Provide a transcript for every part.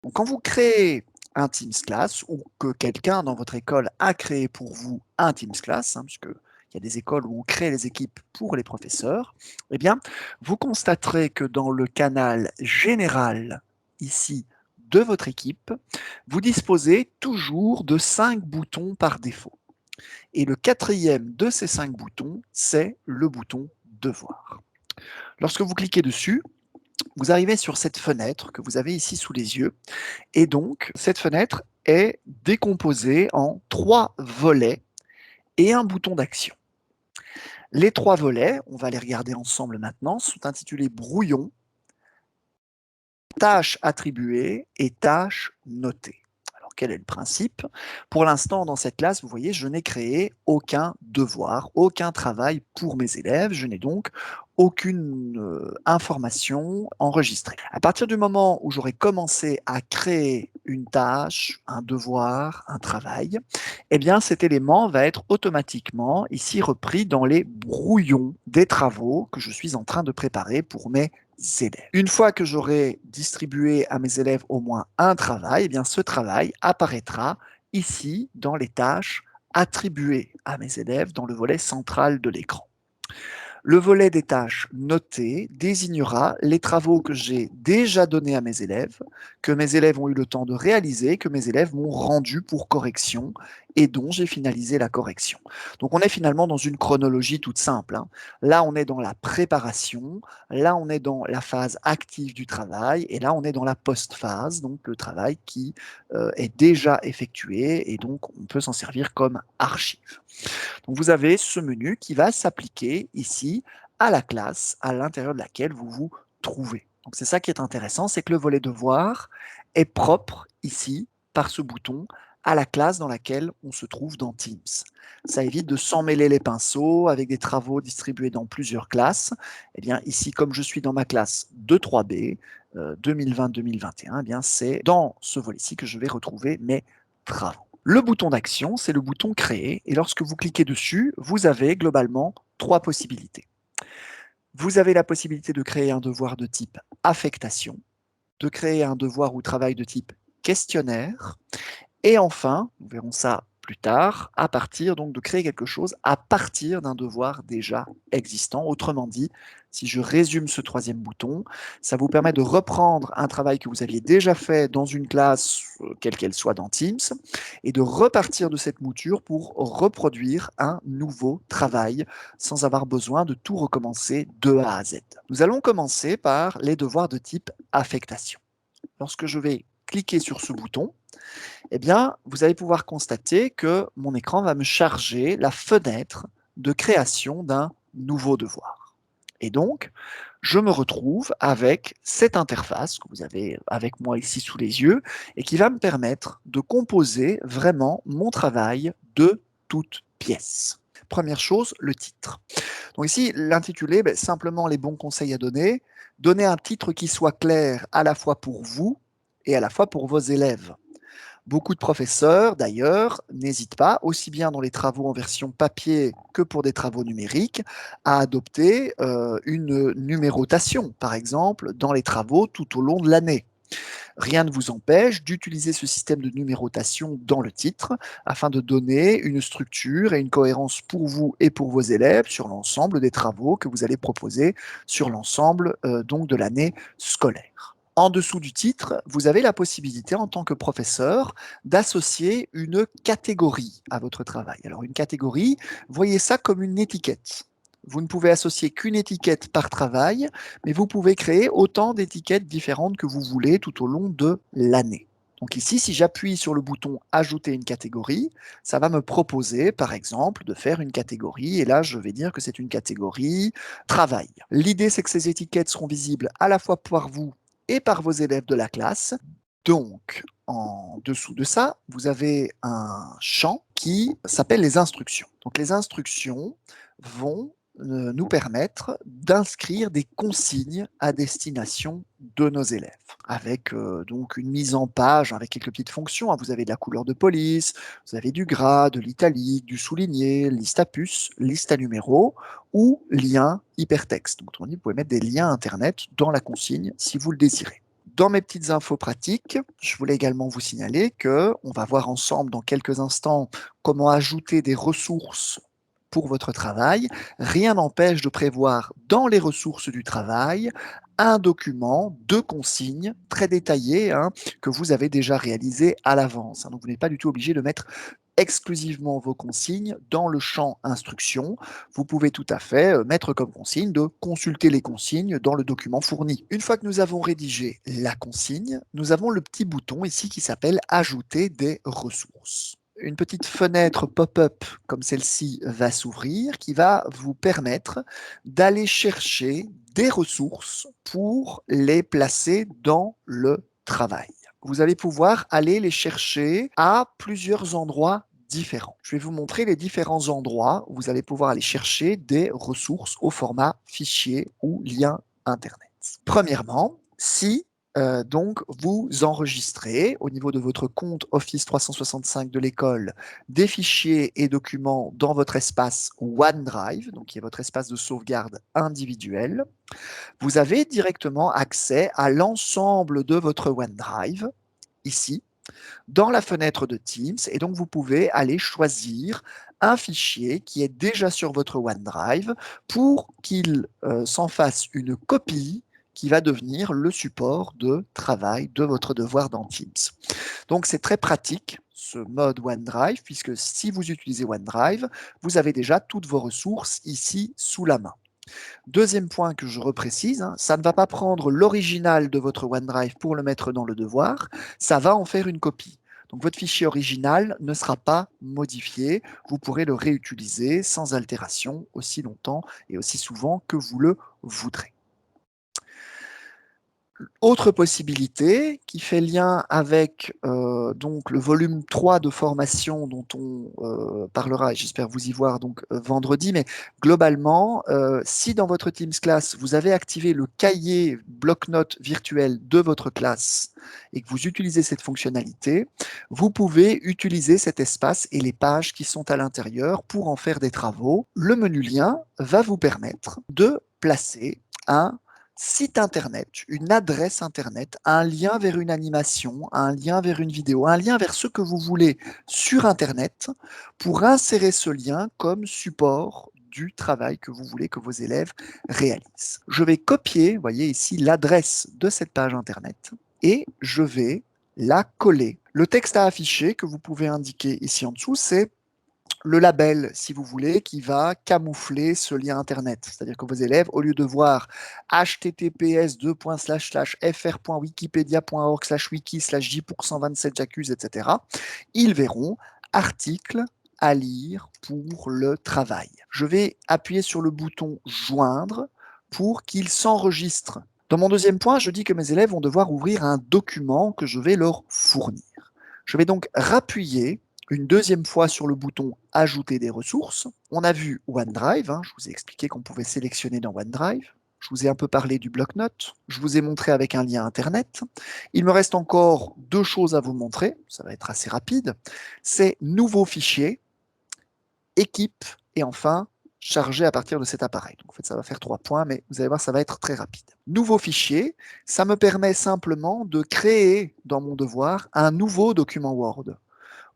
Donc, quand vous créez un Teams Class ou que quelqu'un dans votre école a créé pour vous un Teams Class, puisque il y a des écoles où on crée les équipes pour les professeurs, eh bien, vous constaterez que dans le canal général, ici, de votre équipe, vous disposez toujours de 5 boutons par défaut. Et le quatrième de ces 5 boutons, c'est le bouton Devoir. Lorsque vous cliquez dessus, vous arrivez sur cette fenêtre que vous avez ici sous les yeux. Et donc, cette fenêtre est décomposée en 3 volets et un bouton d'action. Les 3 volets, on va les regarder ensemble maintenant, sont intitulés Brouillon, Tâches attribuées et Tâches notées. Alors, quel est le principe? Pour l'instant, dans cette classe, vous voyez, je n'ai créé aucun devoir, aucun travail pour mes élèves. Je n'ai donc aucune information enregistrée. À partir du moment où j'aurai commencé à créer une tâche, un devoir, un travail, eh bien cet élément va être automatiquement ici repris dans les brouillons des travaux que je suis en train de préparer pour mes élèves. Une fois que j'aurai distribué à mes élèves au moins un travail, eh bien ce travail apparaîtra ici dans les tâches attribuées à mes élèves dans le volet central de l'écran. Le volet des tâches notées désignera les travaux que j'ai déjà donnés à mes élèves, que mes élèves ont eu le temps de réaliser, que mes élèves m'ont rendu pour correction et dont j'ai finalisé la correction. Donc on est finalement dans une chronologie toute simple. Là, on est dans la préparation, là, on est dans la phase active du travail, et là, on est dans la post-phase, donc le travail qui est déjà effectué, et donc on peut s'en servir comme archive. Donc vous avez ce menu qui va s'appliquer ici à la classe à l'intérieur de laquelle vous vous trouvez. Donc c'est ça qui est intéressant, c'est que le volet devoir est propre ici par ce bouton à la classe dans laquelle on se trouve dans Teams. Ça évite de s'emmêler les pinceaux avec des travaux distribués dans plusieurs classes. Eh bien ici, comme je suis dans ma classe de 3B 2020-2021, eh bien c'est dans ce volet-ci que je vais retrouver mes travaux. Le bouton d'action, c'est le bouton créer, et lorsque vous cliquez dessus, vous avez globalement 3 possibilités. Vous avez la possibilité de créer un devoir de type affectation, de créer un devoir ou travail de type questionnaire, et enfin, nous verrons ça plus tard, à partir donc de créer quelque chose à partir d'un devoir déjà existant. Autrement dit, si je résume ce troisième bouton, ça vous permet de reprendre un travail que vous aviez déjà fait dans une classe, quelle qu'elle soit dans Teams, et de repartir de cette mouture pour reproduire un nouveau travail sans avoir besoin de tout recommencer de A à Z. Nous allons commencer par les devoirs de type affectation. Lorsque je vais cliquer sur ce bouton, eh bien, vous allez pouvoir constater que mon écran va me charger la fenêtre de création d'un nouveau devoir. Et donc, je me retrouve avec cette interface que vous avez avec moi ici sous les yeux et qui va me permettre de composer vraiment mon travail de toutes pièces. Première chose, le titre. Donc ici, l'intitulé, simplement les bons conseils à donner. Donner un titre qui soit clair à la fois pour vous et à la fois pour vos élèves. Beaucoup de professeurs, d'ailleurs, n'hésitent pas, aussi bien dans les travaux en version papier que pour des travaux numériques, à adopter une numérotation, par exemple, dans les travaux tout au long de l'année. Rien ne vous empêche d'utiliser ce système de numérotation dans le titre afin de donner une structure et une cohérence pour vous et pour vos élèves sur l'ensemble des travaux que vous allez proposer sur l'ensemble donc de l'année scolaire. En dessous du titre, vous avez la possibilité en tant que professeur d'associer une catégorie à votre travail. Alors une catégorie, voyez ça comme une étiquette. Vous ne pouvez associer qu'une étiquette par travail, mais vous pouvez créer autant d'étiquettes différentes que vous voulez tout au long de l'année. Donc ici, si j'appuie sur le bouton Ajouter une catégorie, ça va me proposer, par exemple, de faire une catégorie, et là, je vais dire que c'est une catégorie Travail. L'idée, c'est que ces étiquettes seront visibles à la fois par vous et par vos élèves de la classe. Donc, en dessous de ça, vous avez un champ qui s'appelle les instructions. Donc les instructions vont nous permettre d'inscrire des consignes à destination de nos élèves, avec donc une mise en page, avec quelques petites fonctions. Vous avez de la couleur de police, vous avez du gras, de l'italique, du souligné, liste à puce, liste à numéros ou lien hypertexte. Donc, on dit, vous pouvez mettre des liens Internet dans la consigne si vous le désirez. Dans mes petites infos pratiques, je voulais également vous signaler qu'on va voir ensemble dans quelques instants comment ajouter des ressources pour votre travail. Rien n'empêche de prévoir dans les ressources du travail un document de consignes très détaillé que vous avez déjà réalisé à l'avance. Donc vous n'êtes pas du tout obligé de mettre exclusivement vos consignes dans le champ instruction. Vous pouvez tout à fait mettre comme consigne de consulter les consignes dans le document fourni. Une fois que nous avons rédigé la consigne, nous avons le petit bouton ici qui s'appelle Ajouter des ressources. Une petite fenêtre pop-up comme celle-ci va s'ouvrir qui va vous permettre d'aller chercher des ressources pour les placer dans le travail. Vous allez pouvoir aller les chercher à plusieurs endroits différents. Je vais vous montrer les différents endroits où vous allez pouvoir aller chercher des ressources au format fichier ou lien Internet. Premièrement, si donc vous enregistrez au niveau de votre compte Office 365 de l'école des fichiers et documents dans votre espace OneDrive, donc qui est votre espace de sauvegarde individuel, vous avez directement accès à l'ensemble de votre OneDrive, ici, dans la fenêtre de Teams, et donc vous pouvez aller choisir un fichier qui est déjà sur votre OneDrive pour qu'il s'en fasse une copie qui va devenir le support de travail de votre devoir dans Teams. Donc c'est très pratique, ce mode OneDrive, puisque si vous utilisez OneDrive, vous avez déjà toutes vos ressources ici sous la main. Deuxième point que je reprécise, ça ne va pas prendre l'original de votre OneDrive pour le mettre dans le devoir, ça va en faire une copie. Donc votre fichier original ne sera pas modifié, vous pourrez le réutiliser sans altération aussi longtemps et aussi souvent que vous le voudrez. Autre possibilité qui fait lien avec donc le volume 3 de formation dont on parlera, et j'espère vous y voir donc vendredi, mais globalement, si dans votre Teams Class, vous avez activé le cahier bloc-notes virtuel de votre classe et que vous utilisez cette fonctionnalité, vous pouvez utiliser cet espace et les pages qui sont à l'intérieur pour en faire des travaux. Le menu lien va vous permettre de placer un site internet, une adresse internet, un lien vers une animation, un lien vers une vidéo, un lien vers ce que vous voulez sur internet pour insérer ce lien comme support du travail que vous voulez que vos élèves réalisent. Je vais copier, vous voyez ici, l'adresse de cette page internet et je vais la coller. Le texte à afficher que vous pouvez indiquer ici en dessous, c'est le label, si vous voulez, qui va camoufler ce lien Internet. C'est-à-dire que vos élèves, au lieu de voir https://fr.wikipedia.org/wiki/j%27 j'accuse, etc., ils verront article à lire pour le travail. Je vais appuyer sur le bouton joindre pour qu'il s'enregistre. Dans mon deuxième point, je dis que mes élèves vont devoir ouvrir un document que je vais leur fournir. Je vais donc rappuyer une deuxième fois sur le bouton Ajouter des ressources. On a vu OneDrive, je vous ai expliqué qu'on pouvait sélectionner dans OneDrive. Je vous ai un peu parlé du bloc-notes. Je vous ai montré avec un lien Internet. Il me reste encore deux choses à vous montrer. Ça va être assez rapide. C'est Nouveau fichier, Équipe et enfin Charger à partir de cet appareil. Donc, en fait, ça va faire 3 points, mais vous allez voir, ça va être très rapide. Nouveau fichier, ça me permet simplement de créer dans mon devoir un nouveau document Word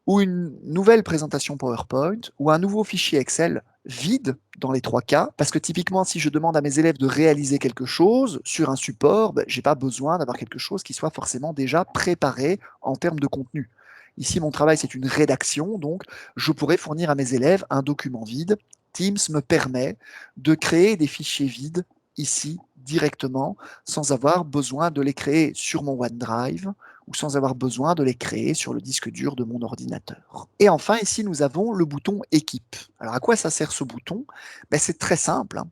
ou une nouvelle présentation PowerPoint, ou un nouveau fichier Excel vide dans les trois cas, parce que typiquement, si je demande à mes élèves de réaliser quelque chose sur un support, je n'ai pas besoin d'avoir quelque chose qui soit forcément déjà préparé en termes de contenu. Ici, mon travail, c'est une rédaction, donc je pourrais fournir à mes élèves un document vide. Teams me permet de créer des fichiers vides ici directement, sans avoir besoin de les créer sur mon OneDrive ou sans avoir besoin de les créer sur le disque dur de mon ordinateur. Et enfin, ici, nous avons le bouton Équipe. Alors, à quoi ça sert ce bouton? C'est très simple.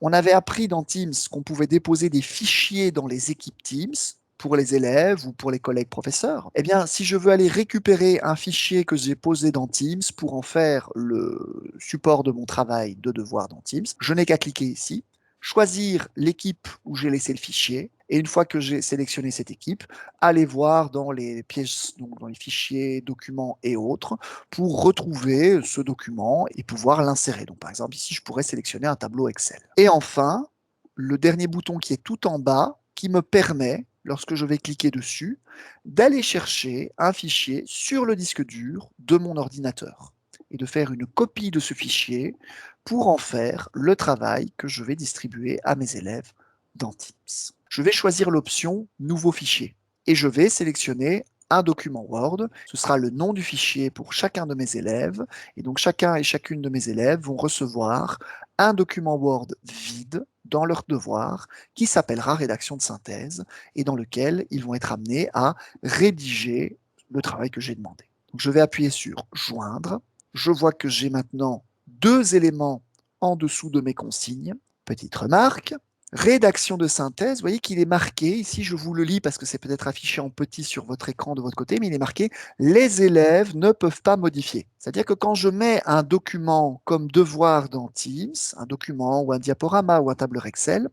On avait appris dans Teams qu'on pouvait déposer des fichiers dans les équipes Teams pour les élèves ou pour les collègues professeurs. Eh bien, si je veux aller récupérer un fichier que j'ai posé dans Teams pour en faire le support de mon travail de devoir dans Teams, je n'ai qu'à cliquer ici, choisir l'équipe où j'ai laissé le fichier, et une fois que j'ai sélectionné cette équipe, aller voir dans les pièces, donc dans les fichiers, documents et autres, pour retrouver ce document et pouvoir l'insérer. Donc par exemple, ici, je pourrais sélectionner un tableau Excel. Et enfin, le dernier bouton qui est tout en bas, qui me permet, lorsque je vais cliquer dessus, d'aller chercher un fichier sur le disque dur de mon ordinateur et de faire une copie de ce fichier pour en faire le travail que je vais distribuer à mes élèves dans Teams. Je vais choisir l'option Nouveau fichier et je vais sélectionner un document Word. Ce sera le nom du fichier pour chacun de mes élèves. Et donc chacun et chacune de mes élèves vont recevoir un document Word vide dans leur devoir qui s'appellera rédaction de synthèse et dans lequel ils vont être amenés à rédiger le travail que j'ai demandé. Donc je vais appuyer sur Joindre. Je vois que j'ai maintenant deux éléments en dessous de mes consignes. Petite remarque, rédaction de synthèse, vous voyez qu'il est marqué, ici je vous le lis parce que c'est peut-être affiché en petit sur votre écran de votre côté, mais il est marqué « Les élèves ne peuvent pas modifier ». C'est-à-dire que quand je mets un document comme devoir dans Teams, un document ou un diaporama ou un tableur Excel,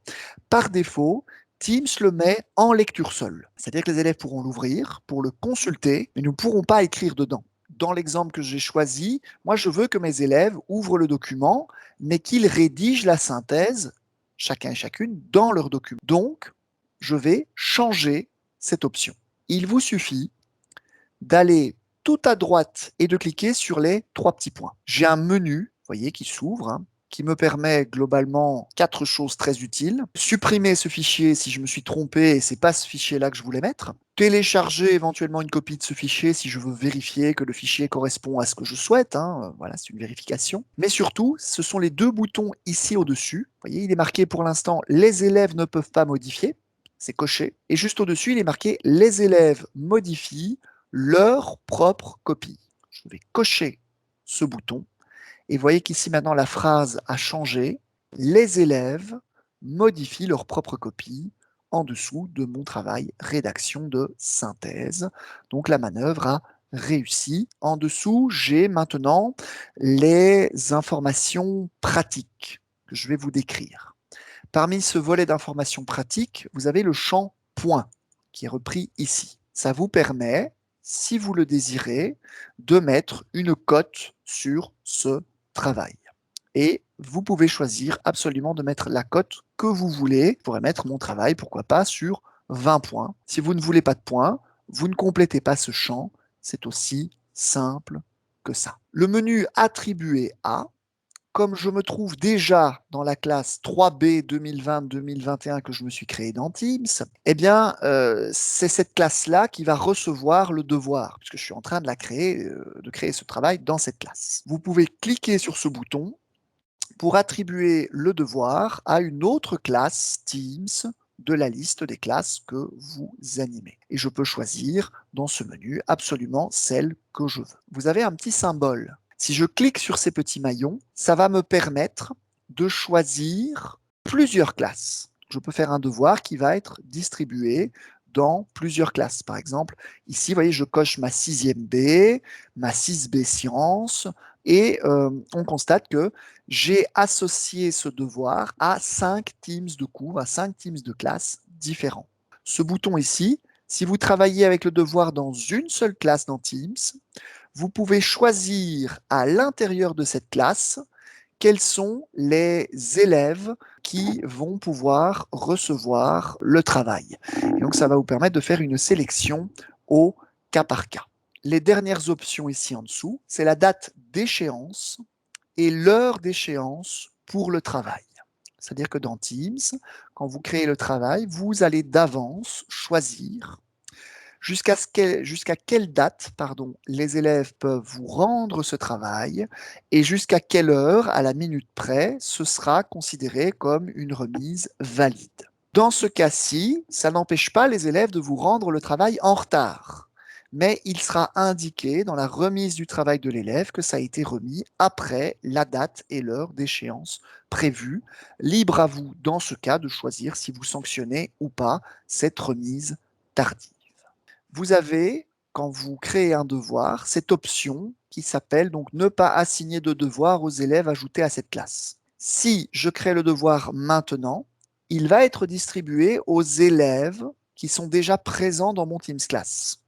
par défaut, Teams le met en lecture seule. C'est-à-dire que les élèves pourront l'ouvrir pour le consulter, mais ne pourront pas écrire dedans. Dans l'exemple que j'ai choisi, moi je veux que mes élèves ouvrent le document, mais qu'ils rédigent la synthèse chacun et chacune dans leur document. Donc, je vais changer cette option. Il vous suffit d'aller tout à droite et de cliquer sur les trois petits points. J'ai un menu, vous voyez, qui s'ouvre, hein, qui me permet globalement 4 choses très utiles. Supprimer ce fichier si je me suis trompé et c'est pas ce fichier-là que je voulais mettre. Télécharger éventuellement une copie de ce fichier si je veux vérifier que le fichier correspond à ce que je souhaite. Hein. Voilà, c'est une vérification. Mais surtout, ce sont les deux boutons ici au-dessus. Vous voyez, il est marqué pour l'instant « Les élèves ne peuvent pas modifier ». C'est coché. Et juste au-dessus, il est marqué « Les élèves modifient leur propre copie ». Je vais cocher ce bouton. Et vous voyez qu'ici maintenant la phrase a changé. Les élèves modifient leur propre copie en dessous de mon travail rédaction de synthèse. Donc la manœuvre a réussi. En dessous, j'ai maintenant les informations pratiques que je vais vous décrire. Parmi ce volet d'informations pratiques, vous avez le champ point qui est repris ici. Ça vous permet, si vous le désirez, de mettre une cote sur ce travail. Et vous pouvez choisir absolument de mettre la cote que vous voulez. Je pourrais mettre mon travail, pourquoi pas, sur 20 points. Si vous ne voulez pas de points, vous ne complétez pas ce champ. C'est aussi simple que ça. Le menu Attribuer à, comme je me trouve déjà dans la classe 3B 2020-2021 que je me suis créée dans Teams, eh bien, c'est cette classe-là qui va recevoir le devoir, puisque je suis en train de créer ce travail dans cette classe. Vous pouvez cliquer sur ce bouton pour attribuer le devoir à une autre classe Teams de la liste des classes que vous animez. Et je peux choisir dans ce menu absolument celle que je veux. Vous avez un petit symbole. Si je clique sur ces petits maillons, ça va me permettre de choisir plusieurs classes. Je peux faire un devoir qui va être distribué dans plusieurs classes. Par exemple, ici, vous voyez, je coche ma 6e B, ma 6B sciences, et on constate que j'ai associé ce devoir à 5 teams de cours, à 5 teams de classe différents. Ce bouton ici, si vous travaillez avec le devoir dans une seule classe dans Teams, vous pouvez choisir à l'intérieur de cette classe quels sont les élèves qui vont pouvoir recevoir le travail. Et donc, ça va vous permettre de faire une sélection au cas par cas. Les dernières options ici en dessous, c'est la date d'échéance et l'heure d'échéance pour le travail. C'est-à-dire que dans Teams, quand vous créez le travail, vous allez d'avance choisir jusqu'à quelle date les élèves peuvent vous rendre ce travail et jusqu'à quelle heure, à la minute près, ce sera considéré comme une remise valide. Dans ce cas-ci, ça n'empêche pas les élèves de vous rendre le travail en retard, mais il sera indiqué dans la remise du travail de l'élève que ça a été remis après la date et l'heure d'échéance prévue. Libre à vous, dans ce cas, de choisir si vous sanctionnez ou pas cette remise tardive. Vous avez, quand vous créez un devoir, cette option qui s'appelle donc ne pas assigner de devoir aux élèves ajoutés à cette classe. Si je crée le devoir maintenant, il va être distribué aux élèves qui sont déjà présents dans mon Teams Class.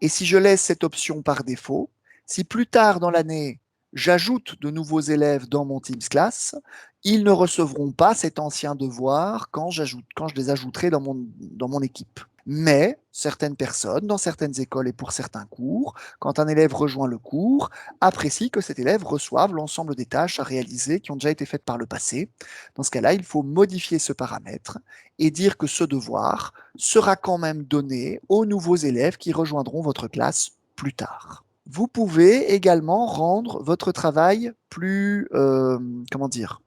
Et si je laisse cette option par défaut, si plus tard dans l'année, j'ajoute de nouveaux élèves dans mon Teams Class, ils ne recevront pas cet ancien devoir quand je les ajouterai dans mon équipe. Mais certaines personnes, dans certaines écoles et pour certains cours, quand un élève rejoint le cours, apprécient que cet élève reçoive l'ensemble des tâches à réaliser qui ont déjà été faites par le passé. Dans ce cas-là, il faut modifier ce paramètre et dire que ce devoir sera quand même donné aux nouveaux élèves qui rejoindront votre classe plus tard. Vous pouvez également rendre votre travail plus, comment dire,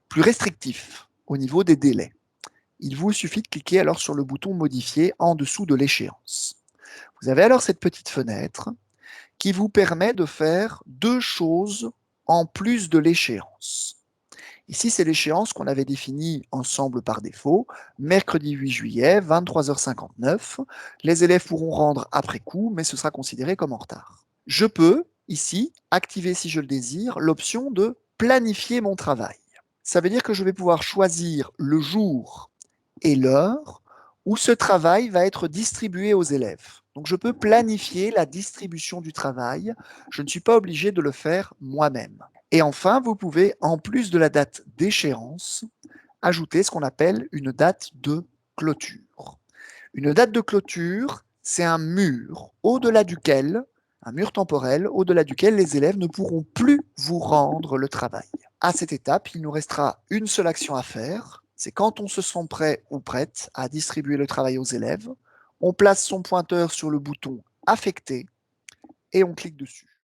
plus restrictif au niveau des délais. Il vous suffit de cliquer alors sur le bouton modifier en dessous de l'échéance. Vous avez alors cette petite fenêtre qui vous permet de faire deux choses en plus de l'échéance. Ici, c'est l'échéance qu'on avait définie ensemble par défaut, mercredi 8 juillet, 23h59. Les élèves pourront rendre après coup, mais ce sera considéré comme en retard. Je peux, ici, activer, si je le désire, l'option de planifier mon travail. Ça veut dire que je vais pouvoir choisir le jour et l'heure où ce travail va être distribué aux élèves. Donc je peux planifier la distribution du travail. Je ne suis pas obligé de le faire moi-même. Et enfin, vous pouvez, en plus de la date d'échéance, ajouter ce qu'on appelle une date de clôture. Une date de clôture, c'est un mur au-delà duquel, un mur temporel, au-delà duquel les élèves ne pourront plus vous rendre le travail. À cette étape, il nous restera une seule action à faire, c'est quand on se sent prêt ou prête à distribuer le travail aux élèves, on place son pointeur sur le bouton affecter et on clique dessus.